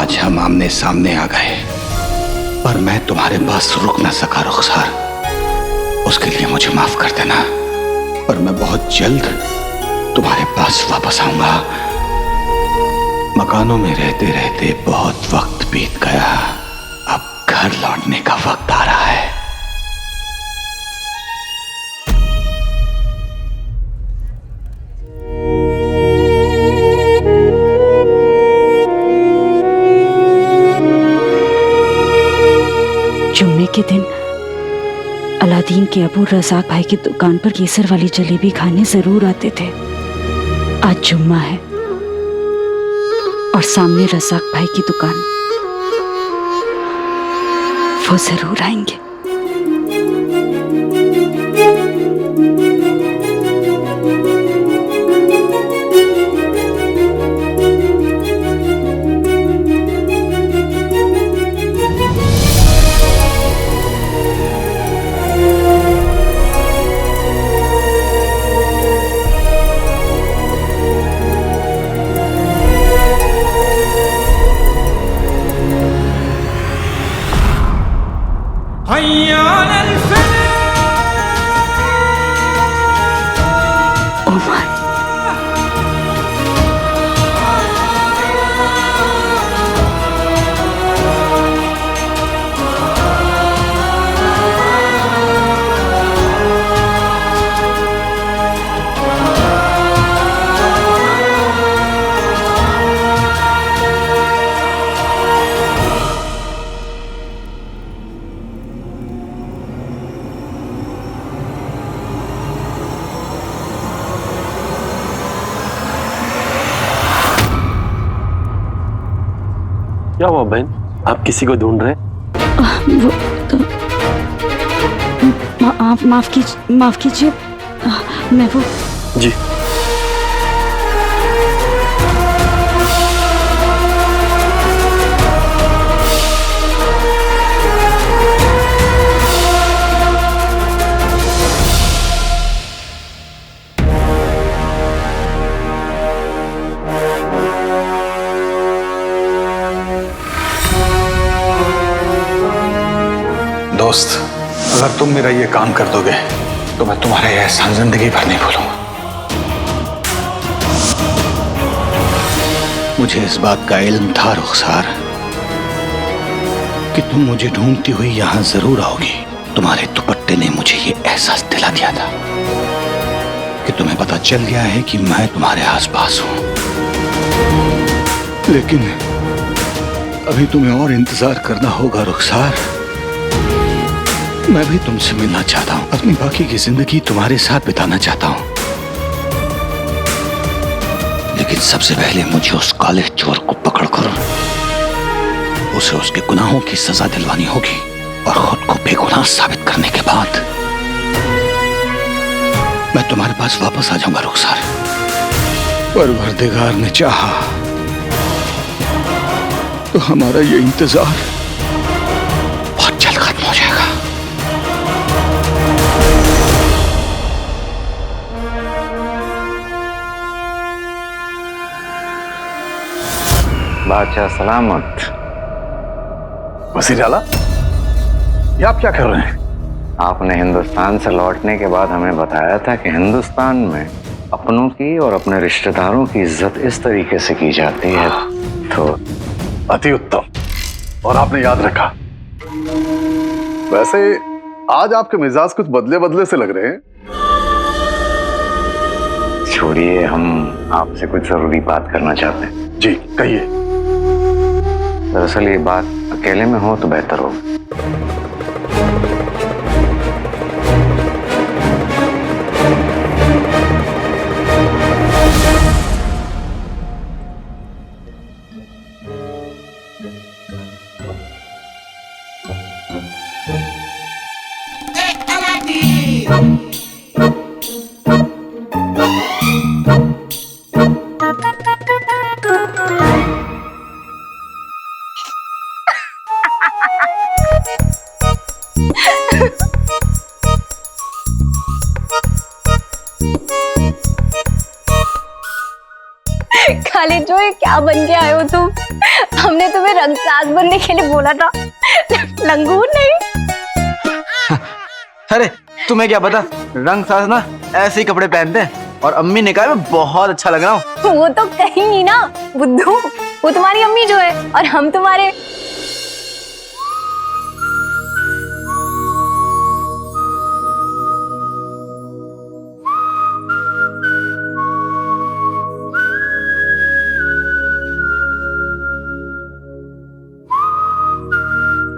आज हम आमने सामने आ गए, पर मैं तुम्हारे पास रुक ना सका रुखसार। उसके लिए मुझे माफ कर देना, पर मैं बहुत जल्द तुम्हारे पास वापस आऊंगा। मकानों में रहते रहते बहुत वक्त बीत गया, अब घर लौटने का वक्त आ रहा है। जुम्मे के दिन अलादीन के अबू रज़ाक भाई की दुकान पर केसर वाली जलेबी खाने जरूर आते थे। आज जुम्मा है और सामने रज़ाक भाई की दुकान, वो जरूर आएंगे। क्या हुआ बहन, आप किसी को ढूंढ रहे? वो तो माफ कीजिए, मैं वो जी। दोस्त, अगर तुम मेरा ये काम कर दोगे तो मैं तुम्हारा यह एहसान जिंदगी भर नहीं भूलूंगा। मुझे इस बात का इल्म था रुखसार कि तुम मुझे ढूंढती हुई यहां जरूर आओगी। तुम्हारे दुपट्टे ने मुझे ये एहसास दिला दिया था कि तुम्हें पता चल गया है कि मैं तुम्हारे आसपास हूं। लेकिन अभी तुम्हें और इंतजार करना होगा रुखसार। मैं भी तुमसे मिलना चाहता हूं, अपनी बाकी की जिंदगी तुम्हारे साथ बिताना चाहता हूं। लेकिन सबसे पहले मुझे उस काले चोर को पकड़कर उसे उसके गुनाहों की सजा दिलवानी होगी और खुद को बेगुनाह साबित करने के बाद मैं तुम्हारे पास वापस आ जाऊंगा रुखसार। परवरदिगार ने चाहा तो हमारा ये इंतजार बहुत जल्द खत्म हो जाएगा। बादशाह सलामत। वज़ीर आला, ये आप क्या कर रहे हैं? आपने हिंदुस्तान से लौटने के बाद हमें बताया था कि हिंदुस्तान में अपनों की और अपने रिश्तेदारों की इज्जत इस तरीके से की जाती है, तो अति उत्तम, और आपने याद रखा। वैसे आज आपके मिजाज कुछ बदले बदले से लग रहे हैं। छोड़िए, हम आपसे कुछ जरूरी बात करना चाहते हैं। जी कहिए। दरअसल ये बात अकेले में हो तो बेहतर हो। वाले जो, ये क्या बन के आए हो तुम? हमने तुम्हें रंगसाज बनने के लिए बोला था, लंगूर नहीं। अरे तुम्हें क्या पता, रंग साज ना ऐसे ही कपड़े पहनते हैं, और अम्मी ने कहा मैं बहुत अच्छा लग रहा हूँ। वो तो कहीं ना बुद्धू, वो तुम्हारी अम्मी जो है और हम तुम्हारे।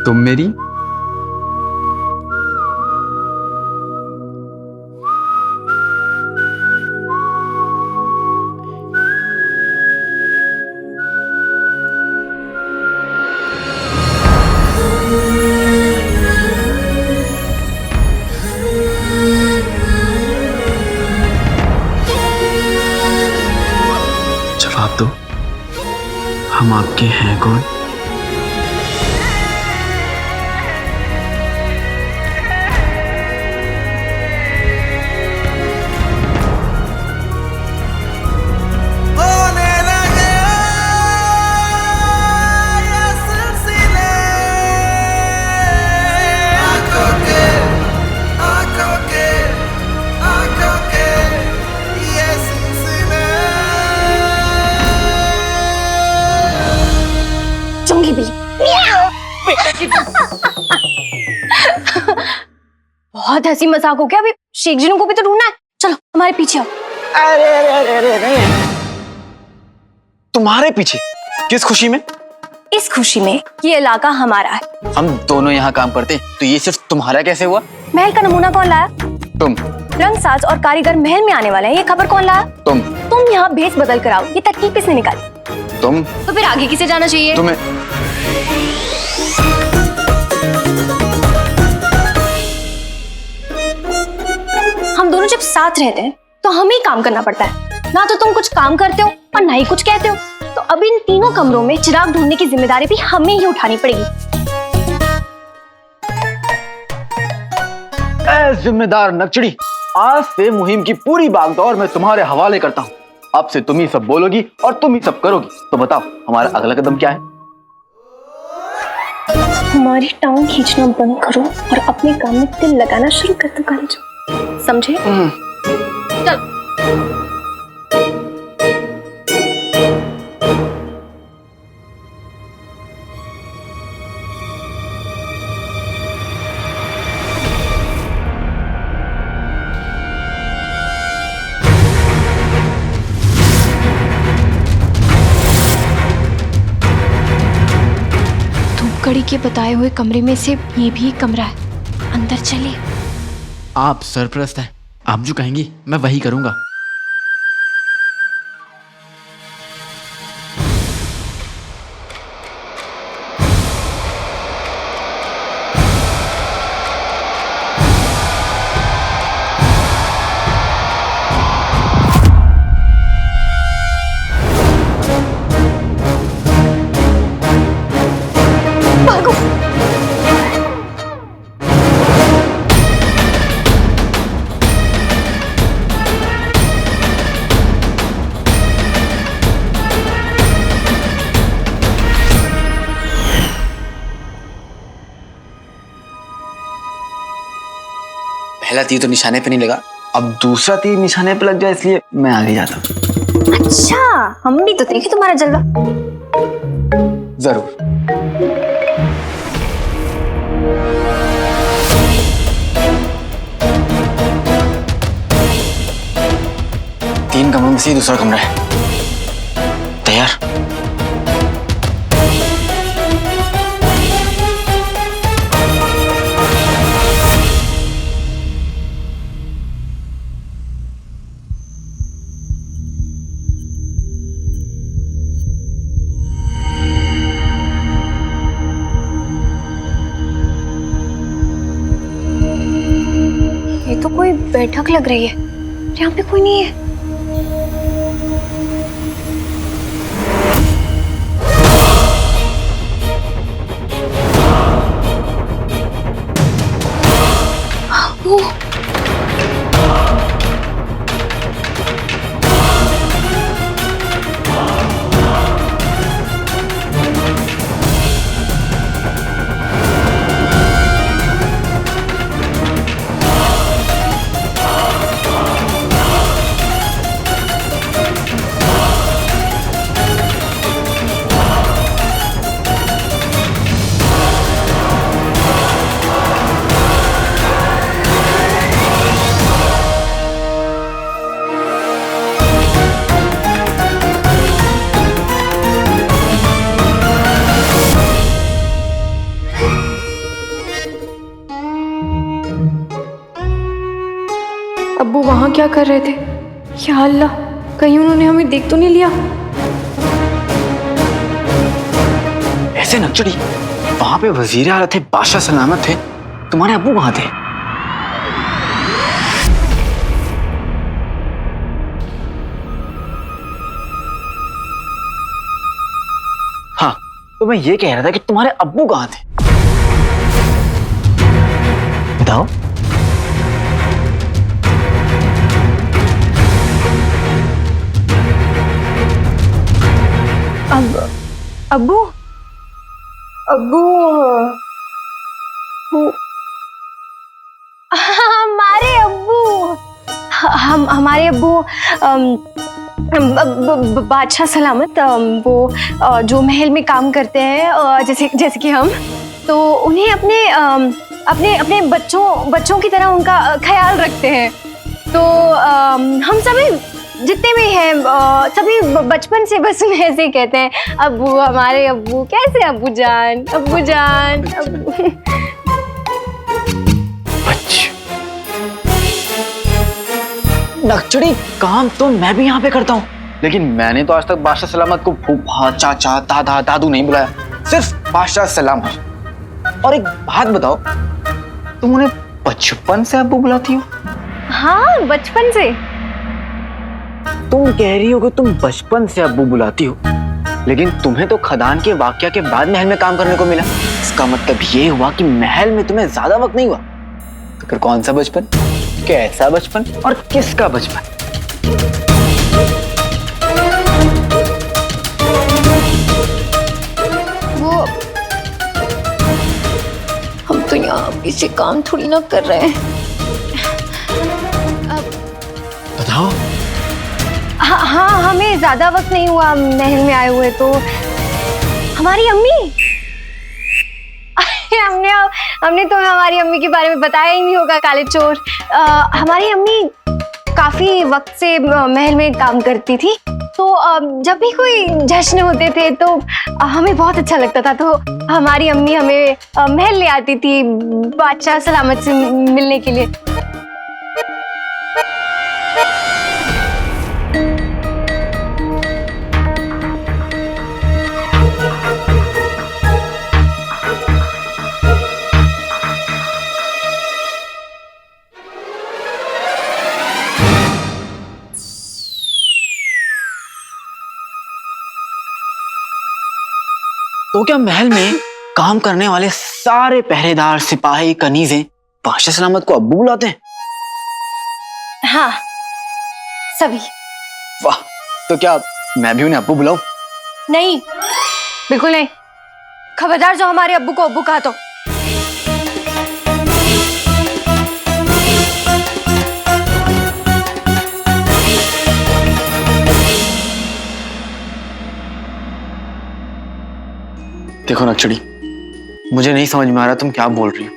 तुम मेरी जवाब दो, हम आपके हैं कौन? चुंगी बिल्ली। बहुत हंसी मजाक हो गया, अभी शेख जिनू को भी तो ढूंढना है। चलो हमारे पीछे आओ। अरे अरे अरे अरे अरे, तुम्हारे पीछे किस खुशी में? इस खुशी में ये इलाका हमारा है। हम दोनों यहाँ काम करते हैं, तो ये सिर्फ तुम्हारा कैसे हुआ? महल का नमूना कौन लाया? तुम। रंगसाज और कारीगर महल में आने वाले हैं, ये खबर कौन लाया? तुम यहाँ भेस बदल कर आओ, ये तरकीब किसने निकाली? तुम। तो फिर आगे किसे जाना चाहिए? तुम्हें। हम दोनों जब साथ रहते हैं तो हमें ही काम करना पड़ता है, ना तो तुम कुछ काम करते हो और ना ही कुछ कहते हो। तो अब इन तीनों कमरों में चिराग ढूंढने की जिम्मेदारी भी हमें ही उठानी पड़ेगी। जिम्मेदार नकचड़ी, आज से मुहिम की पूरी भागदौड़ मैं तुम्हारे हवाले करता हूँ। अब से तुम ही सब बोलोगी और तुम ही सब करोगी। तो बताओ हमारा अगला कदम क्या है? हमारी टांग खींचना बंद करो और अपने काम में दिल लगाना शुरू कर दो कालीजो, समझे? चल। कड़ी के बताए हुए कमरे में से ये भी कमरा है, अंदर चले। आप सरप्रस्त हैं, आप जो कहेंगी मैं वही करूंगा। पहला तीर तो निशाने पे नहीं लगा, अब दूसरा तीर निशाने पे लग जाए, इसलिए मैं आगे जाता हूँ। अच्छा, हम भी तो देखें तुम्हारा जलवा। जरूर। तीन कमरों में से दूसरा कमरा है। तैयार? ये तो कोई बैठक लग रही है, यहाँ पे कोई नहीं है। वो वहां क्या कर रहे थे? या अल्लाह, कहीं उन्होंने हमें देख तो नहीं लिया? ऐसे नक्चड़ी, वहां पे वजीर आला थे, बादशाह सलामत थे, तुम्हारे अब्बू कहाँ थे? हाँ, तो मैं ये कह रहा था कि तुम्हारे अब्बू कहाँ थे? बताओ। अब्बू अब्बू हमारे अब्बू हमारे अब्बू बादशाह सलामत, वो जो महल में काम करते हैं, जैसे जैसे कि हम, तो उन्हें अपने अपने बच्चों की तरह उनका ख्याल रखते हैं। तो हम सभी जितने भी हैं, सभी बचपन से बस उन्हें ऐसे ही कहते हैं, अब्बू, हमारे अब्बू, कैसे अब्बू जान, अब्बू जान, अब्बू। नक्चड़ी, काम तो मैं भी यहाँ पे करता हूँ, लेकिन मैंने तो आज तक बादशाह सलामत को फूफा, चाचा, दादा, दादू नहीं बुलाया, सिर्फ बादशाह सलामत। और एक बात बताओ, तुम उन्हें बचपन से अब्बू बुलाती हो? हाँ, बचपन से। तुम कह रही हो कि तुम बचपन से अब्बू बुलाती हो, लेकिन तुम्हें तो खदान के वाकया के बाद महल में काम करने को मिला। इसका मतलब ये हुआ कि महल में तुम्हें ज्यादा वक्त नहीं हुआ। तो फिर कौन सा बचपन, कैसा बचपन और किसका बचपन? वो हम तो यहाँ इसे काम थोड़ी ना कर रहे हैं। बताओ। हाँ, हमें ज्यादा वक्त नहीं हुआ महल में आए हुए। तो हमारी अम्मी, हमने तुम्हें हमारी अम्मी के बारे में बताया ही नहीं होगा, काले चोर। हमारी अम्मी काफी वक्त से महल में काम करती थी, तो जब भी कोई जश्न होते थे तो हमें बहुत अच्छा लगता था। तो हमारी अम्मी हमें महल ले आती थी बादशाह सलामत से मिलने के लिए। तो क्या महल में काम करने वाले सारे पहरेदार, सिपाही, कनीज़ें बादशाह सलामत को अब्बू बुलाते हैं? हाँ, सभी। वाह, तो क्या मैं भी उन्हें अब्बू बुलाऊं? नहीं, बिल्कुल नहीं। खबरदार जो हमारे अब्बू को अब्बू कहा तो। देखो नक्चड़ी, मुझे नहीं समझ में आ रहा तुम क्या बोल रही हो,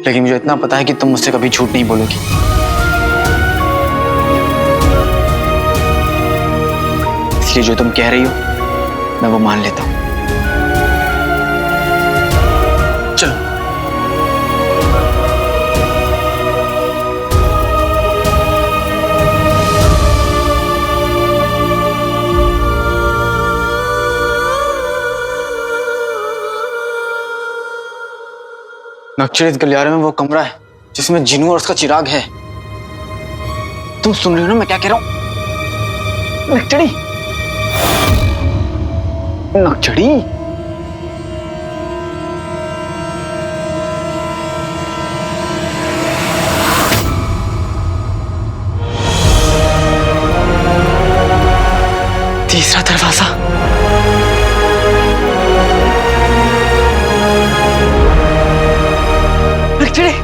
लेकिन मुझे इतना पता है कि तुम मुझसे कभी झूठ नहीं बोलोगी। इसलिए जो तुम कह रही हो मैं वो मान लेता हूं। चलो। नक्चड़ी, इस गलियारे में वो कमरा है जिसमें जिन्नू और उसका चिराग है। तुम सुन रही हो ना मैं क्या कह रहा हूं? नक्चड़ी, नक्चड़ी, तीसरा दरवाजा। नक्चड़ी,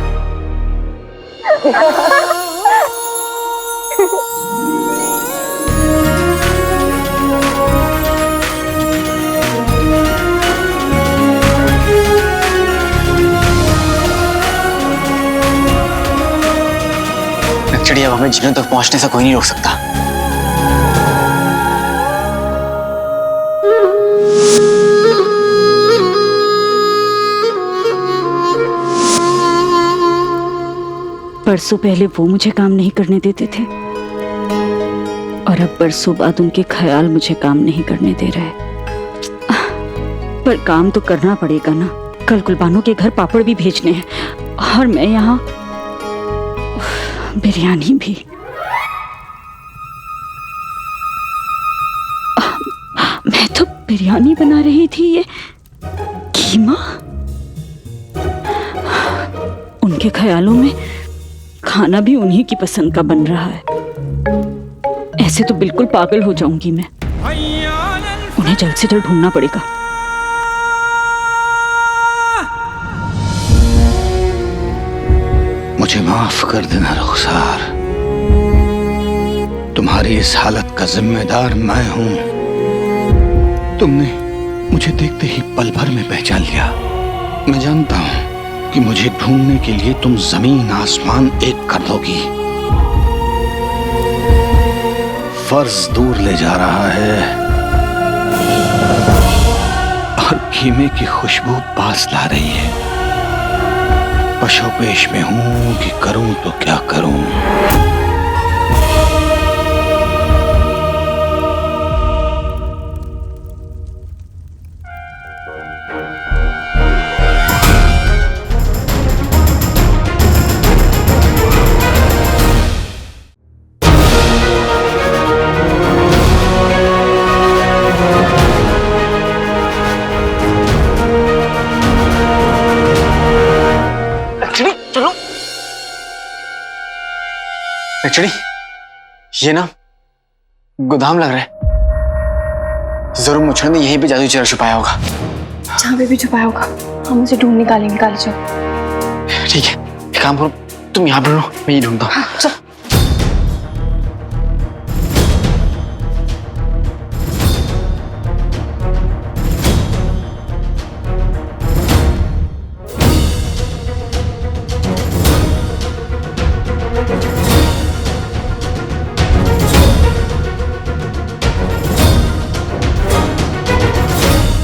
नक्चड़ी, अब हमें जिन्नों तक पहुंचने से कोई नहीं रोक सकता। बरसों पहले वो मुझे काम नहीं करने देते थे और अब बरसों बाद उनके ख्याल मुझे काम नहीं करने दे रहे। पर काम तो करना पड़ेगा ना। कल कुलबानों के घर पापड़ भी भेजने हैं और मैं यहाँ बिरयानी भी। मैं तो बिरयानी बना रही थी, ये कीमा। उनके ख्यालों में खाना भी उन्हीं की पसंद का बन रहा है। ऐसे तो बिल्कुल पागल हो जाऊंगी मैं। उन्हें जल्द से जल्द ढूंढना पड़ेगा। मुझे माफ कर देना रुखसार, तुम्हारी इस हालत का जिम्मेदार मैं हूं। तुमने मुझे देखते ही पल भर में पहचान लिया। मैं जानता हूं कि मुझे ढूंढने के लिए तुम जमीन आसमान एक कर दोगी। फर्ज दूर ले जा रहा है और कीमे की खुशबू पास ला रही है। पशोपेश में हूं कि करूं तो क्या करूं। एक्चुअली ये ना गोदाम लग रहा है। जरूर मुझे ने यहीं पे जादू चेहरा छुपाया होगा। जहाँ पे भी छुपाया होगा हम उसे ढूंढ निकालेंगे। चलो ठीक है, एक काम करो, तुम यहाँ पर रहो, मैं ये ढूंढता हूँ। हाँ, चलो।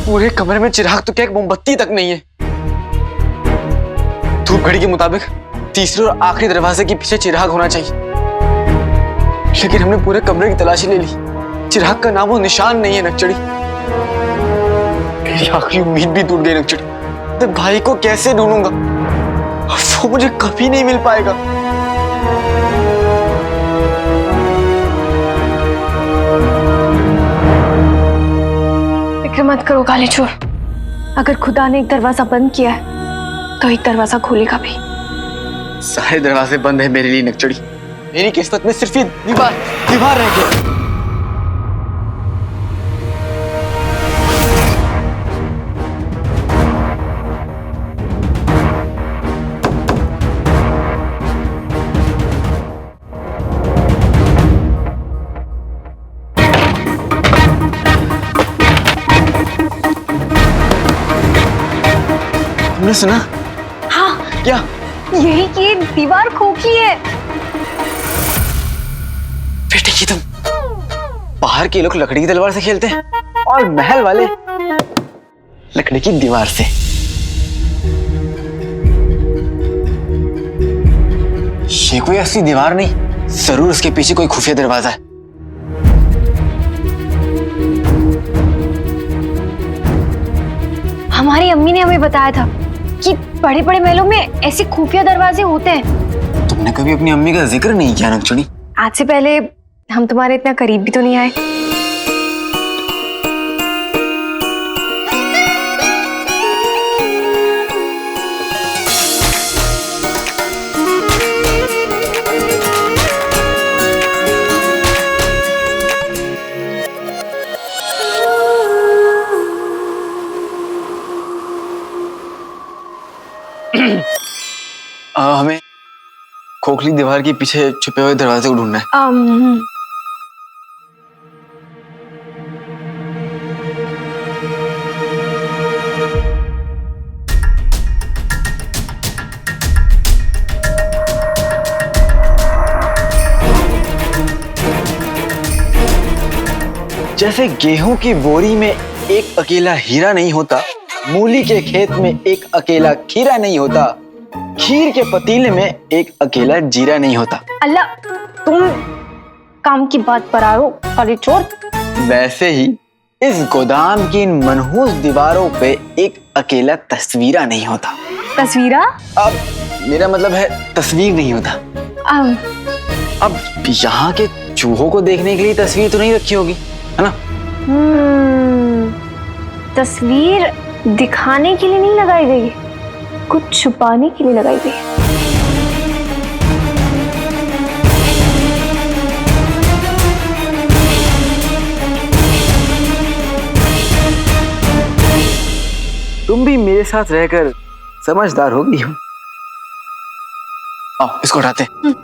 पूरे कमरे में चिराग तो क्या एक मोमबत्ती तक नहीं है। धूप घड़ी के मुताबिक तीसरे और आखिरी दरवाजे के पीछे चिराग होना चाहिए, लेकिन हमने पूरे कमरे की तलाशी ले ली। चिराग का नामो निशान नहीं है नक्चड़ी। मेरी आखिरी उम्मीद भी टूट गई नक्चड़ी। तो भाई को कैसे ढूंढूंगा? वो मुझे कभी नहीं मिल पाएगा। फिक्र मत करो काले चोर, अगर खुदा ने एक दरवाजा बंद किया है तो एक दरवाजा खोलेगा भी। सारे दरवाजे बंद है मेरे लिए नक्चड़ी। मेरी किस्मत में सिर्फ ये दीवार रह गई। तुमने सुना? हाँ, क्या? यही कि ये दीवार खोखली है। बेटे की तुम, बाहर के लोग लकड़ी की तलवार से खेलते हैं और महल वाले लकड़ी की दीवार से। ये कोई असली दीवार नहीं, जरूर उसके पीछे कोई खुफिया दरवाजा है। हमारी अम्मी ने हमें बताया था कि बड़े बड़े महलों में ऐसे खुफिया दरवाजे होते हैं। तुमने कभी अपनी अम्मी का जिक्र नहीं किया नक्चड़ी? आज से पहले हम तुम्हारे इतना करीब भी तो नहीं आए। हमें खोखली दीवार के पीछे छुपे हुए दरवाजे को ढूंढना है। जैसे गेहूं की बोरी में एक अकेला हीरा नहीं होता, मूली के खेत में एक अकेला खीरा नहीं होता, खीर के पतीले में एक अकेला जीरा नहीं होता। अल्लाह, तुम काम की बात पर आओ काली चोर। वैसे ही इस गोदाम की इन मनहूस दीवारों पे एक अकेला तस्वीरा नहीं होता। तस्वीरा? अब मेरा मतलब है तस्वीर नहीं होता। अम, अब यहाँ के चूहों को देखने के लिए तस्वीर तो नहीं रखी होगी, है ना? तस्वीर दिखाने के लिए नहीं लगाई गई, कुछ छुपाने के लिए लगाई गई। तुम भी मेरे साथ रहकर समझदार हो गई हो। आओ इसको उठाते हैं।